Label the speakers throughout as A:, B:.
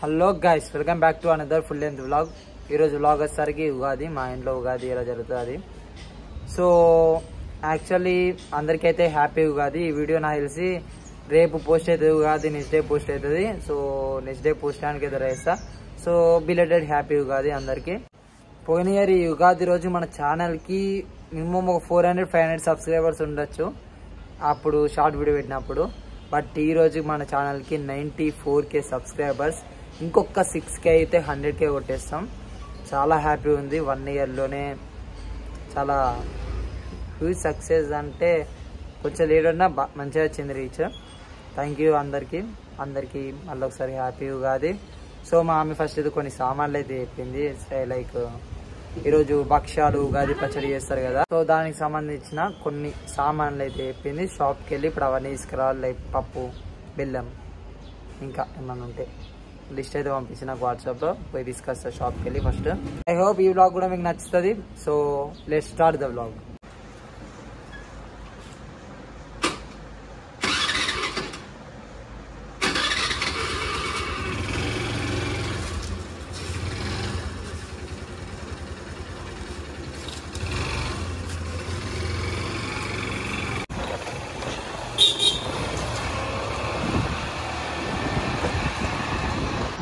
A: Hello guys, welcome back to another full length vlog. ఈరోజు vlog వచ్చేసరికి ఉగాది, మా ఇంట్లో ఉగాది ఎలా జరుగుతుంది. సో యాక్చువల్లీ అందరికైతే హ్యాపీ ఉగాది. ఈ వీడియో నాకు తెలిసి రేపు పోస్ట్ అవుతుంది, ఉగాది నెక్స్ట్ డే పోస్ట్ అవుతుంది. సో నెక్స్ట్ డే పోస్ట్ చేయడానికి అయితే వేస్తా. సో బిలేటెడ్ హ్యాపీ ఉగాది అందరికీ. పోయిన ఇయర్ ఈ ఉగాది రోజు మన ఛానల్కి మినిమం ఒక 400-500 సబ్స్క్రైబర్స్ ఉండొచ్చు అప్పుడు షార్ట్ వీడియో పెట్టినప్పుడు. బట్ ఈ రోజు మన ఛానల్కి 94K సబ్స్క్రైబర్స్. ఇంకొక 6K అయితే 100K కొట్టేస్తాం. చాలా హ్యాపీ ఉంది. 1 ఇయర్లోనే చాలా హ్యూజ్ సక్సెస్. అంటే కొంచెం లేట్ ఉన్నా మంచిగా వచ్చింది రీచ్. థ్యాంక్ యూ అందరికీ మళ్ళీ ఒకసారి హ్యాపీ ఉగాది. సో మా మమ్మీ ఫస్ట్ అయితే కొన్ని సామాన్లు అయితే చెప్పింది. లైక్ ఈరోజు భక్ష్యాలు, ఉగాది పచ్చడి చేస్తారు కదా, సో దానికి సంబంధించిన కొన్ని సామాన్లు అయితే చెప్పింది. షాప్కి వెళ్ళి ఇప్పుడు అవన్నీ తీసుకురావాలి. లైక్ పప్పు, బెల్లం, ఇంకా ఏమన్నా ఉంటే లిస్ట్ అయితే పంపించి నాకు వాట్సాప్లో పోయి తీసుకొస్తా షాప్కి వెళ్ళి ఫస్ట్. ఐ హోప్ ఈ వ్లాగ్ కూడా మీకు నచ్చుతుంది. So let's start the vlog.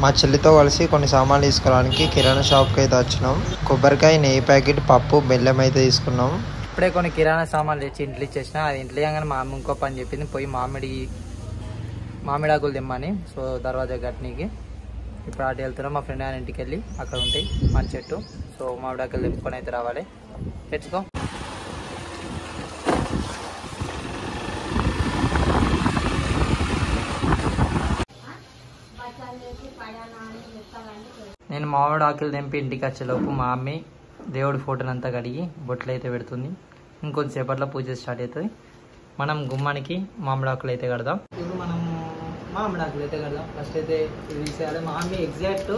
B: మా చెల్లితో కలిసి కొన్ని సామాన్లు తీసుకోవడానికి కిరాణా షాప్కి అయితే వచ్చినాం. కొబ్బరికాయ, నెయ్యి ప్యాకెట్, పప్పు, బెల్లం అయితే తీసుకున్నాం.
A: ఇప్పుడే కొన్ని కిరాణా సామాన్లు తెచ్చి ఇంట్లో ఇచ్చేసిన. అది ఇంట్లో కానీ మా అమ్మ ఇంకో పని చెప్పింది, పోయి మామిడాకులు తెమ్మని. సో దర్వాజా గట్నీకి ఇప్పుడు అటు వెళ్తున్నాం. మా ఫ్రెండ్ ఆయన ఇంటికి వెళ్ళి అక్కడ ఉంటాయి మన చెట్టు. సో మామిడాకులు తెంపుకొని అయితే రావాలి. తెచ్చుకో. నేను మామిడి ఆకులు తెంపి ఇంటికి వచ్చేలోపు మా అమ్మి దేవుడి ఫోటోనంతా కడిగి బొట్లు అయితే పెడుతుంది. ఇంకొంచెంసేపట్లో పూజ స్టార్ట్ అవుతుంది. మనం గుమ్మానికి మామిడి ఆకులు అయితే కడదాం. ఇప్పుడు మనం మామిడి ఆకులు అయితే కడదాం. ఫస్ట్ అయితే ఇది తీసేయాలి. మా అమ్మి ఎగ్జాక్ట్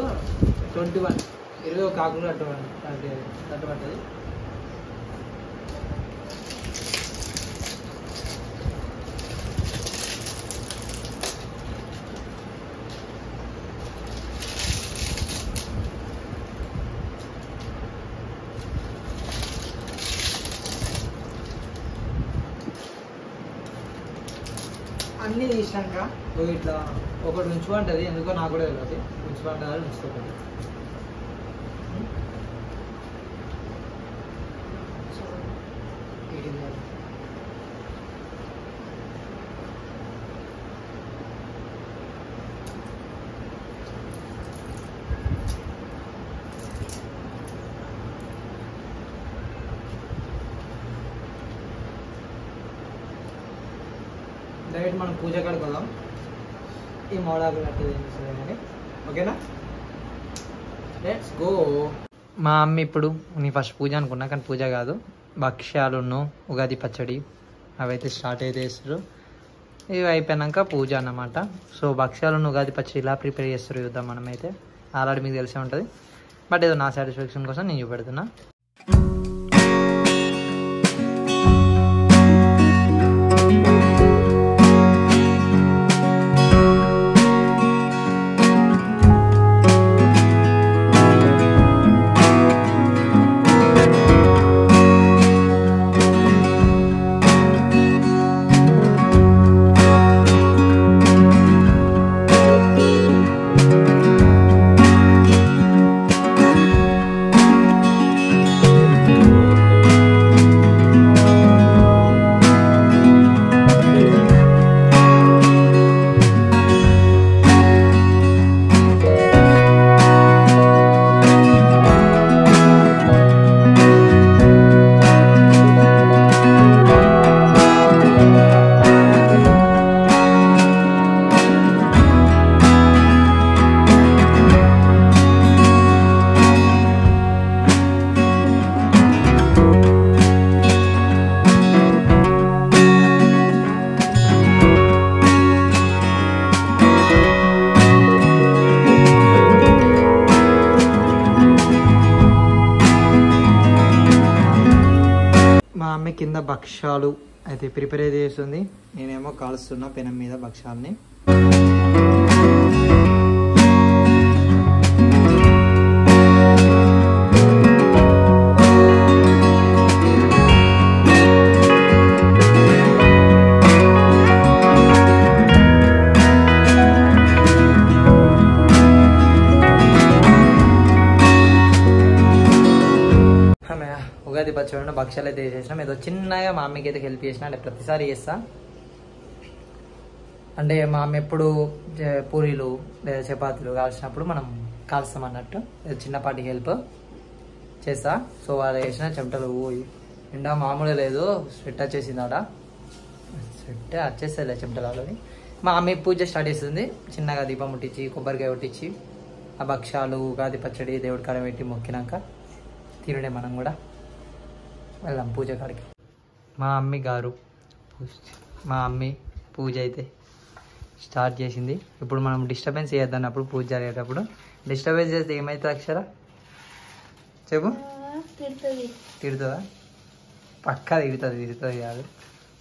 A: 21 ఆకులు కట్టబడుతుంది. అన్నీ తీసాక ఇట్లా ఒకటి ఉంచుకుంటుంది. ఎందుకో నాకు కూడా తెలియదు. ఉంచుకుంటారు, ఉంచుకోకండి. డైరెక్ట్ మనం పూజ కడుకోదాం. ఈ మామిడాకులు కట్టేది కానీ ఓకేనా. Let's go. మా అమ్మ ఇప్పుడు నీ ఫస్ట్ పూజ అనుకున్నా, కానీ పూజ కాదు, భక్ష్యాలును ఉగాది పచ్చడి అవైతే స్టార్ట్ అయితే చేస్తారు. ఇవి అయిపోయాక పూజ అన్నమాట. సో భక్ష్యాలను ఉగాది పచ్చడి ఇలా ప్రిపేర్ చేస్తారు చూద్దాం. మనమైతే ఆల్రెడీ మీకు తెలిసే ఉంటుంది, బట్ ఏదో నా సాటిస్ఫాక్షన్ కోసం నేను చూపెడుతున్నా. కింద భక్ష్యాలు అయితే ప్రిపేర్ అయితే చేస్తుంది. నేనేమో కాలుస్తున్నా పెనం మీద భక్ష్యాలని. పచ్చడి భక్షాలు అయితే చేసినాం. ఏదో చిన్నగా మా అమ్మకి అయితే హెల్ప్ చేసిన, అంటే ప్రతిసారి చేస్తా. అంటే మా అమ్మ ఎప్పుడు పూరీలు లేదా చపాతీలు కాల్చినప్పుడు మనం కాల్స్తాం అన్నట్టు, చిన్నపాటి హెల్ప్ చేస్తా. సో వాళ్ళు వేసిన చెమటలు ఎండా మామూలు లేదు, స్వెట్ వచ్చేసింది ఆడ, స్వెట్ వచ్చేస్తుంది చెమటలు ఆడని. మా అమ్మ పూజ స్టార్ట్ చేస్తుంది, చిన్నగా దీపం ముట్టించి కొబ్బరికాయ కొట్టించి ఆ భక్షాలు ఉగాది పచ్చడి దేవుడి కాడ పెట్టి మొక్కినాక తినుడే మనం కూడా వెళ్దాం పూజ కాడికి. మా అమ్మి పూజ అయితే స్టార్ట్ చేసింది. ఇప్పుడు మనం డిస్టర్బెన్స్ చేయొద్దన్నప్పుడు పూజ జరిగేటప్పుడు డిస్టర్బెన్స్ చేస్తే ఏమవుతుంది అక్షర చెప్పు? తిడుతుందా? పక్కా తిడుతుంది కాదు,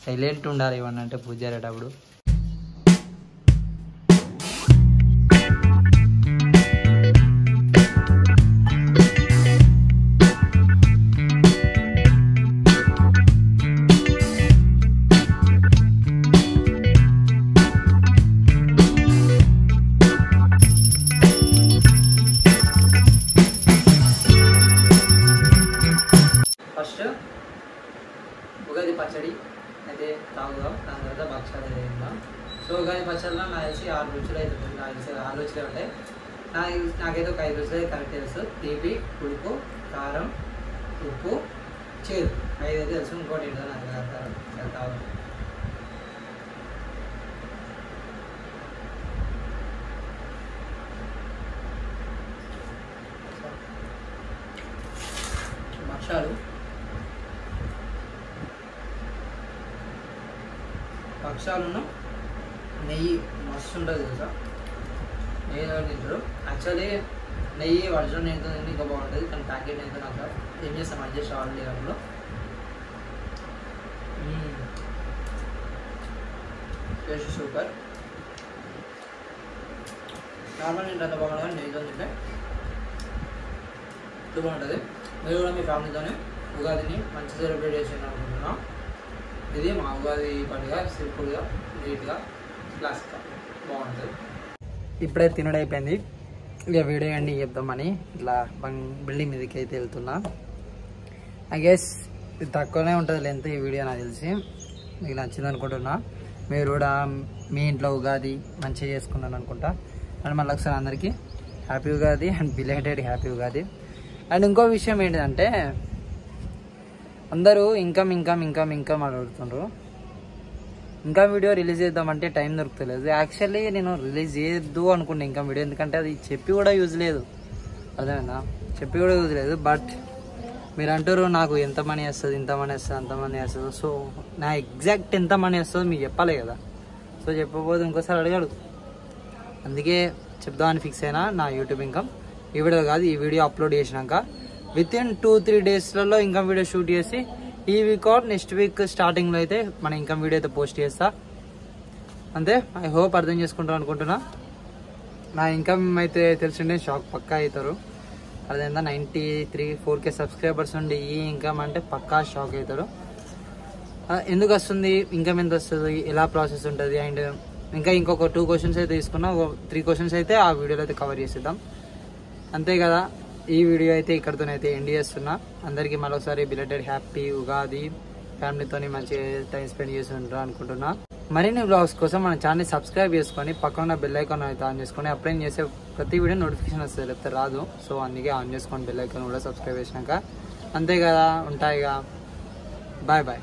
A: సైలెంట్ ఉండాలి ఏమన్నా అంటే పూజ జరిగేటప్పుడు. ఫస్ట్ ఉగాది పచ్చడి అయితే తాగుదాం, దాని తర్వాత భక్షాలు అయితే తిందాం. సో ఉగాది పచ్చడిలో నాకు తెలిసి 6 రుచులు అయితే ఉంటుంది, నాకు తెలిసి 6 రుచులే ఉంటాయి. నాకైతే ఒక 5 రుచులు అయితే కరెక్ట్ తెలుసు. తీపి, పులుపు, కారం, ఉప్పు, చేదు, 5 అయితే తెలుసు. ఇంకోటి ఏంటో నాకు తాగుదాం. భక్షాలను నెయ్యి మస్తు ఉంటుంది తెలుసా, నెయ్యి తింటారు. యాక్చువల్లీ నెయ్యి ఒరిజినల్ నెయ్యితో తింటే ఇంకా బాగుంటుంది, కానీ ప్యాకెట్ నెయ్యితో నాకు ఏం చేస్తాం అడ్జస్ట్ అవ్వాలి లేనప్పుడు. Taste super. నార్మల్ తింటే అంత బాగుంటుంది, కానీ నెయ్యితో తింటే బాగుంటుంది. మీరు కూడా మీ ఫ్యామిలీతోనే ఉగాదిని మంచి సెలబ్రేట్ చేసి అనుకుంటున్నాం. ఇది మా ఉగాది పండుగ సింపుల్గా, నీట్గా, క్లాస్గా బాగుంటుంది. ఇప్పుడే తినడం అయిపోయింది, ఇక వీడియో అండి చెప్దామని ఇట్లా బిల్డింగ్ మీదకి అయితే వెళ్తున్నా. ఐ గెస్ ఇది తక్కువనే ఉంటుంది లెంత్ ఈ వీడియో నాకు తెలిసి. మీకు నచ్చింది అనుకుంటున్నా. మీరు కూడా మీ ఇంట్లో ఉగాది మంచిగా చేసుకున్నాను అనుకుంటా. అండ్ మళ్ళీ ఒకసారి అందరికీ happy Ugadi and belated happy Ugadi. And ఇంకో విషయం ఏంటంటే అందరూ ఇన్కమ్ అడుగుతుండ్రు. ఇంకా వీడియో రిలీజ్ చేద్దామంటే టైం దొరుకుతలేదు. యాక్చువల్లీ నేను రిలీజ్ చేయొద్దు అనుకున్నా ఇంకా వీడియో, ఎందుకంటే అది చెప్పి కూడా యూజ్ లేదు, అర్థమైందా? చెప్పి కూడా యూజ్ లేదు. బట్ మీరు అంటారు నాకు ఎంత మనీ వస్తుంది, ఇంత మనీ వస్తుంది, అంత మనీ వస్తుంది. సో నా ఎగ్జాక్ట్ ఎంత మనీ వస్తుందో మీకు చెప్పాలి కదా. సో చెప్పబోదు ఇంకోసారి అడిగాడు, అందుకే చెప్దామని ఫిక్స్ అయినా. నా యూట్యూబ్ ఇన్కమ్ ఈ వీడియో కాదు, ఈ వీడియో అప్లోడ్ చేసినాక వితిన్ 2-3 డేస్లలో ఇన్కమ్ వీడియో షూట్ చేసి ఈ వీక్ ఆర్ నెక్స్ట్ వీక్ స్టార్టింగ్లో అయితే మన ఇన్కమ్ వీడియో అయితే పోస్ట్ చేస్తా. అంతే. ఐ హోప్ అర్థం చేసుకుంటారు అనుకుంటున్నా. నా ఇన్కమ్ అయితే తెలిసిండే షాక్ పక్కా అవుతారు. అదేందా 93-4K సబ్స్క్రైబర్స్ ఉండి ఈ ఇన్కమ్ అంటే పక్కా షాక్ అవుతారు. ఎందుకు వస్తుంది, ఇన్కమ్ ఎంత వస్తుంది, ఎలా ప్రాసెస్ ఉంటుంది, అండ్ ఇంకా ఇంకొక 2 క్వశ్చన్స్ అయితే తీసుకున్నా, 3 క్వశ్చన్స్ అయితే ఆ వీడియోలో అయితే కవర్ చేసేద్దాం. అంతే కదా. ఈ వీడియో అయితే ఇక్కడితోనైతే ఎండ్ చేస్తున్నా. అందరికీ మరోసారి బిలేటెడ్ హ్యాపీ ఉగాది. ఫ్యామిలీతోని మంచిగా టైం స్పెండ్ చేసి ఉంటారు అనుకుంటున్నా. మరిన్ని వ్లాగ్స్ కోసం మన ఛానల్ సబ్స్క్రైబ్ చేసుకొని పక్కన బెల్ ఐకాన్ అయితే ఆన్ చేసుకొని అప్లై చేసే ప్రతి వీడియో నోటిఫికేషన్ వస్తుంది, లేకపోతే రాదు. సో అందుకే ఆన్ చేసుకొని బెల్ ఐకాన్ కూడా సబ్స్క్రైబ్ చేసినాక. అంతే కదా, ఉంటాయిగా. Bye bye.